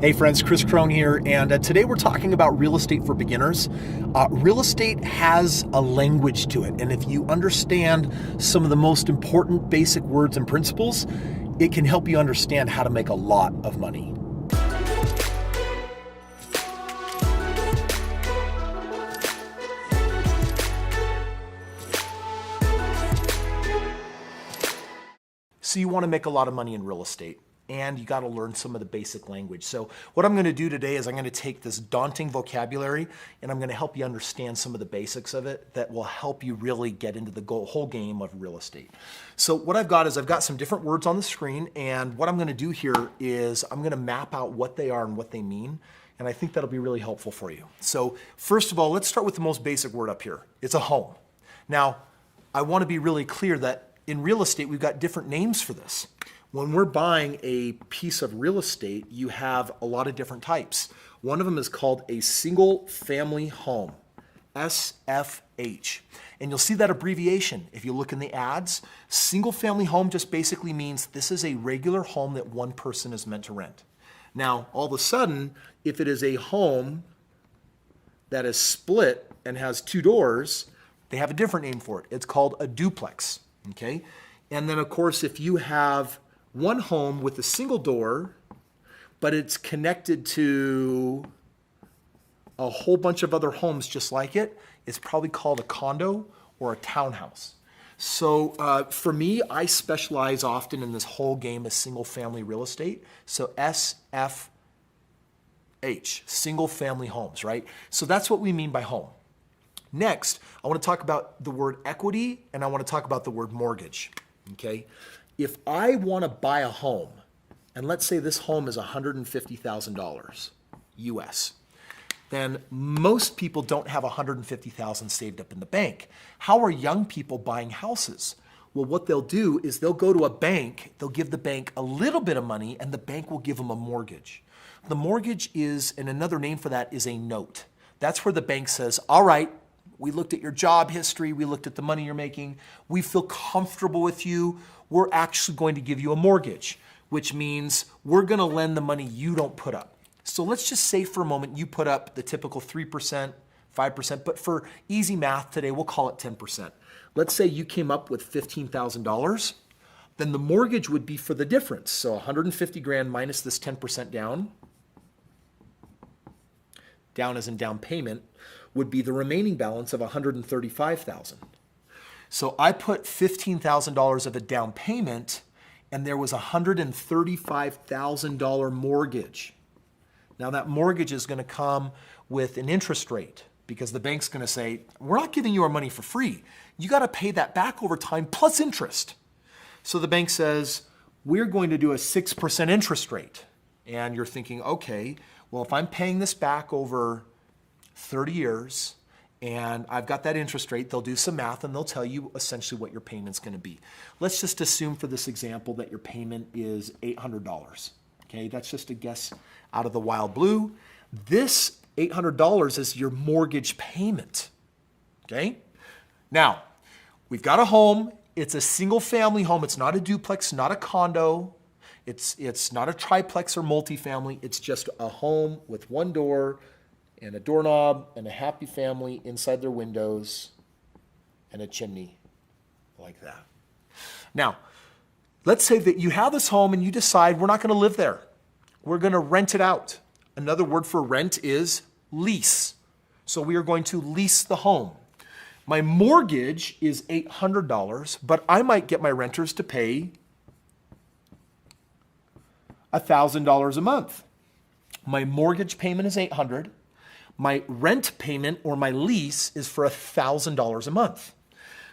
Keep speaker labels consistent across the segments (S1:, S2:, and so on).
S1: Hey friends, Chris Crone here, and today we're talking about real estate for beginners. Real estate has a language to it, and if you understand some of the most important basic words and principles, it can help you understand how to make a lot of money. So you want to make a lot of money in real estate, and you got to learn some of the basic language. So what I'm going to do today is I'm going to take this daunting vocabulary and I'm going to help you understand some of the basics of it that will help you really get into the whole game of real estate. So what I've got is I've got some different words on the screen, and what I'm going to do here is I'm going to map out what they are and what they mean, and I think that'll be really helpful for you. So first of all, let's start with the most basic word up here. It's a home. Now, I want to be really clear that in real estate, we've got different names for this. When we're buying a piece of real estate, you have a lot of different types. One of them is called a single family home, SFH. And you'll see that abbreviation if you look in the ads. Single family home just basically means this is a regular home that one person is meant to rent. Now, all of a sudden, if it is a home that is split and has two doors, they have a different name for it. It's called a duplex. Okay, and then of course, if you have one home with a single door, but it's connected to a whole bunch of other homes just like it, it's probably called a condo or a townhouse. So for me, I specialize often in this whole game of single family real estate. So SFH, single family homes, right? So that's what we mean by home. Next, I want to talk about the word equity, and I want to talk about the word mortgage, okay? If I want to buy a home, and let's say this home is $150,000 US, then most people don't have $150,000 saved up in the bank. How are young people buying houses? Well, what they'll do is they'll go to a bank, they'll give the bank a little bit of money, and the bank will give them a mortgage. The mortgage is, and another name for that is a note. That's where the bank says, all right, we looked at your job history, we looked at the money you're making, we feel comfortable with you, we're actually going to give you a mortgage, which means we're going to lend the money you don't put up. So let's just say for a moment you put up the typical 3%, 5%, but for easy math today, we'll call it 10%. Let's say you came up with $15,000, then the mortgage would be for the difference. So 150 grand minus this 10% down as in down payment, would be the remaining balance of $135,000. So I put $15,000 of a down payment, and there was a $135,000 mortgage. Now that mortgage is going to come with an interest rate because the bank's going to say, we're not giving you our money for free. You got to pay that back over time plus interest. So the bank says, we're going to do a 6% interest rate. And you're thinking, okay, well, if I'm paying this back over 30 years and I've got that interest rate, they'll do some math and they'll tell you essentially what your payment's going to be. Let's just assume for this example that your payment is $800. Okay, that's just a guess out of the wild blue. This $800 is your mortgage payment. Okay, now we've got a home. It's a single family home. It's not a duplex, not a condo. It's not a triplex or multifamily. It's just a home with one door and a doorknob and a happy family inside their windows and a chimney like that. Now, let's say that you have this home and you decide we're not going to live there. We're going to rent it out. Another word for rent is lease. So we are going to lease the home. My mortgage is $800, but I might get my renters to pay $1,000 a month. My mortgage payment is $800. My rent payment or my lease is for $1,000 a month.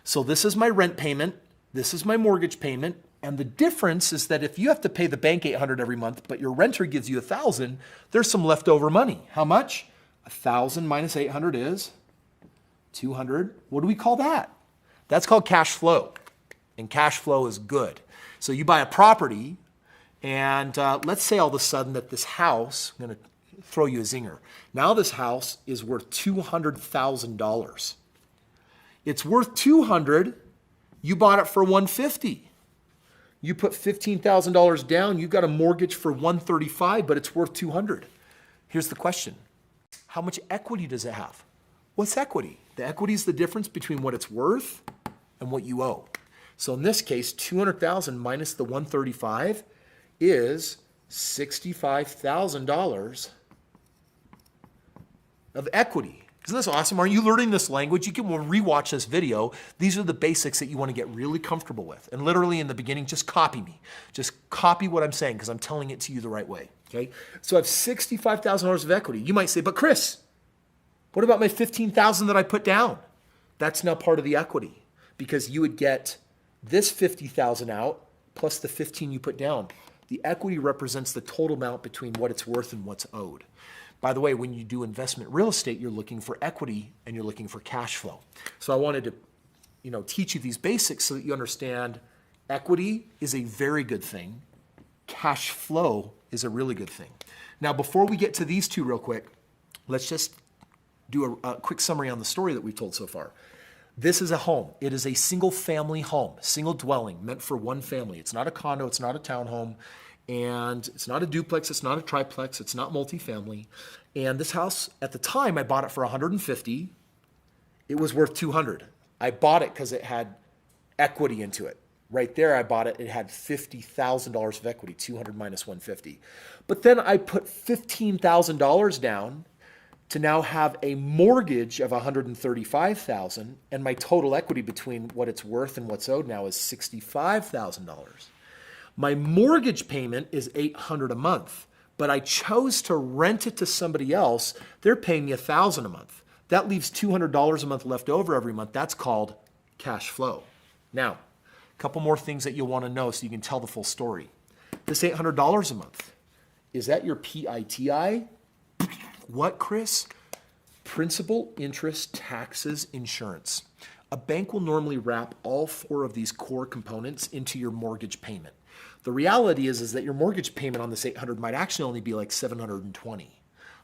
S1: So this is my rent payment, this is my mortgage payment, and the difference is that if you have to pay the bank $800 every month, but your renter gives you $1,000, there's some leftover money. How much? $1,000 minus $800 is $200. What do we call that? That's called cash flow, and cash flow is good. So you buy a property, and let's say all of a sudden that this house, I'm going to throw you a zinger. Now this house is worth $200,000. It's worth $200. You bought it for $150. You put $15,000 down, you got a mortgage for $135,000, but it's worth $200,000. Here's the question. How much equity does it have? What's equity? The equity is the difference between what it's worth and what you owe. So in this case, $200,000 minus the $135,000 is $65,000 of equity. Isn't this awesome? Are you learning this language? You can rewatch this video. These are the basics that you want to get really comfortable with. And literally in the beginning, just copy me. Just copy what I'm saying because I'm telling it to you the right way. Okay? So I have $65,000 of equity. You might say, but Chris, what about my $15,000 that I put down? That's now part of the equity because you would get this $50,000 out plus the $15,000 you put down. The equity represents the total amount between what it's worth and what's owed. By the way, when you do investment real estate, you're looking for equity and you're looking for cash flow. So I wanted to, teach you these basics so that you understand equity is a very good thing. Cash flow is a really good thing. Now, before we get to these two real quick, let's just do a quick summary on the story that we've told so far. This is a home. It is a single family home, single dwelling meant for one family. It's not a condo. It's not a townhome. And it's not a duplex, it's not a triplex, it's not multifamily. And this house, at the time, I bought it for $150,000. It was worth $200,000. I bought it because it had equity into it. Right there, I bought it. It had $50,000 of equity, $200,000 minus $150,000. But then I put $15,000 down to now have a mortgage of $135,000, and my total equity between what it's worth and what's owed now is $65,000. My mortgage payment is $800 a month, but I chose to rent it to somebody else. They're paying me $1,000 a month. That leaves $200 a month left over every month. That's called cash flow. Now, a couple more things that you'll want to know so you can tell the full story. This $800 a month, is that your PITI? What, Chris? Principal, interest, taxes, insurance. A bank will normally wrap all four of these core components into your mortgage payment. The reality is that your mortgage payment on this $800 might actually only be like $720.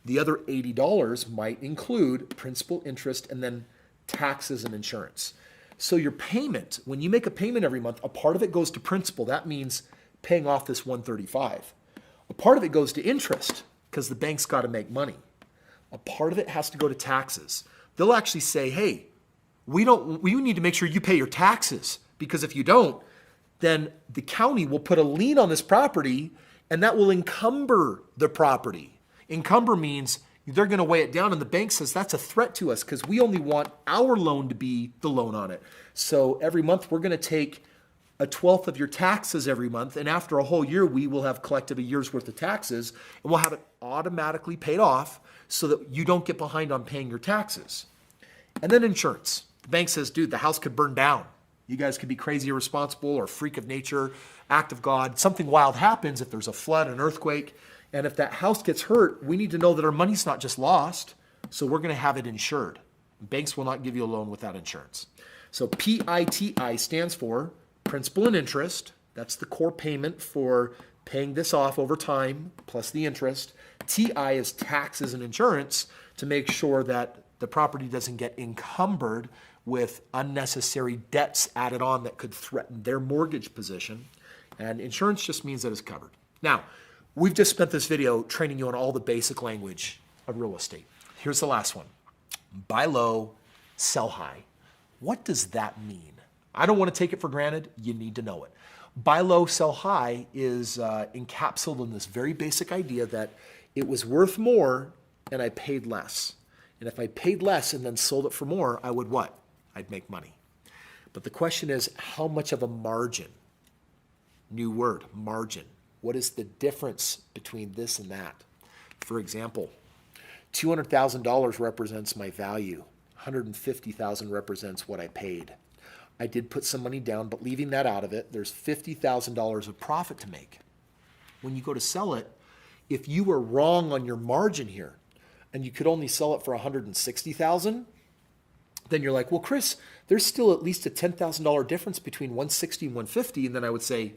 S1: The other $80 might include principal, interest, and then taxes and insurance. So your payment, when you make a payment every month, a part of it goes to principal. That means paying off this $135,000. A part of it goes to interest because the bank's got to make money. A part of it has to go to taxes. They'll actually say, hey, we need to make sure you pay your taxes because if you don't, then the county will put a lien on this property and that will encumber the property. Encumber means they're going to weigh it down and the bank says that's a threat to us because we only want our loan to be the loan on it. So every month we're going to take 1/12 of your taxes every month, and after a whole year we will have collected a year's worth of taxes and we'll have it automatically paid off so that you don't get behind on paying your taxes. And then insurance. The bank says, dude, the house could burn down. You guys could be crazy irresponsible or freak of nature, act of God. Something wild happens if there's a flood, an earthquake. And if that house gets hurt, we need to know that our money's not just lost. So we're going to have it insured. Banks will not give you a loan without insurance. So PITI stands for principal and interest. That's the core payment for paying this off over time plus the interest. TI is taxes and insurance to make sure that the property doesn't get encumbered with unnecessary debts added on that could threaten their mortgage position. And insurance just means that it's covered. Now, we've just spent this video training you on all the basic language of real estate. Here's the last one. Buy low, sell high. What does that mean? I don't want to take it for granted. You need to know it. Buy low, sell high is encapsulated in this very basic idea that it was worth more and I paid less. And if I paid less and then sold it for more, I would what? I'd make money. But the question is, how much of a margin? New word, margin. What is the difference between this and that? For example, $200,000 represents my value. $150,000 represents what I paid. I did put some money down, but leaving that out of it, there's $50,000 of profit to make. When you go to sell it, if you were wrong on your margin here and you could only sell it for $160,000, then you're like, well, Chris, there's still at least a $10,000 difference between $160,000 and $150,000. And then I would say,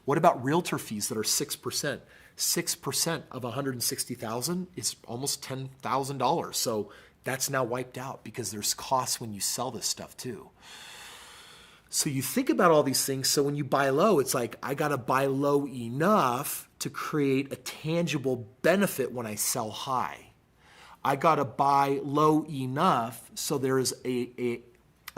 S1: what about realtor fees that are 6%? 6% of $160,000 is almost $10,000. So that's now wiped out because there's costs when you sell this stuff too. So you think about all these things. So when you buy low, it's like, I got to buy low enough to create a tangible benefit when I sell high. I got to buy low enough so there is a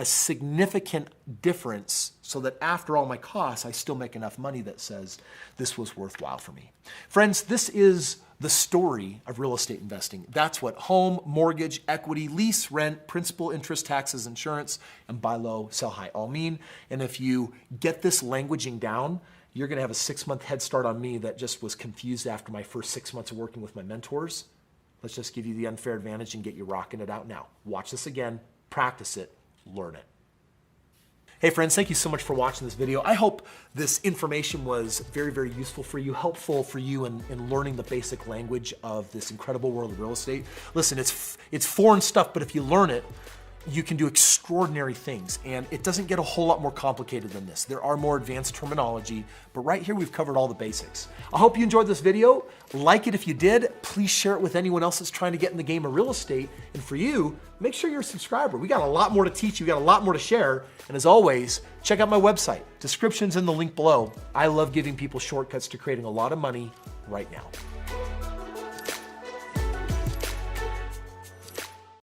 S1: significant difference so that after all my costs, I still make enough money that says this was worthwhile for me. Friends, this is the story of real estate investing. That's what home, mortgage, equity, lease, rent, principal, interest, taxes, insurance, and buy low, sell high all mean. And if you get this languaging down, you're going to have a 6-month head start on me that just was confused after my first 6 months of working with my mentors. Let's just give you the unfair advantage and get you rocking it out now. Watch this again, practice it, learn it. Hey friends, thank you so much for watching this video. I hope this information was very, very useful for you, helpful for you in learning the basic language of this incredible world of real estate. Listen, it's foreign stuff, but if you learn it, you can do extraordinary things, and it doesn't get a whole lot more complicated than this. There are more advanced terminology, but right here we've covered all the basics. I hope you enjoyed this video. Like it if you did. Please share it with anyone else that's trying to get in the game of real estate. And for you, make sure you're a subscriber. We got a lot more to teach you. We got a lot more to share. And as always, check out my website. Description's in the link below. I love giving people shortcuts to creating a lot of money right now.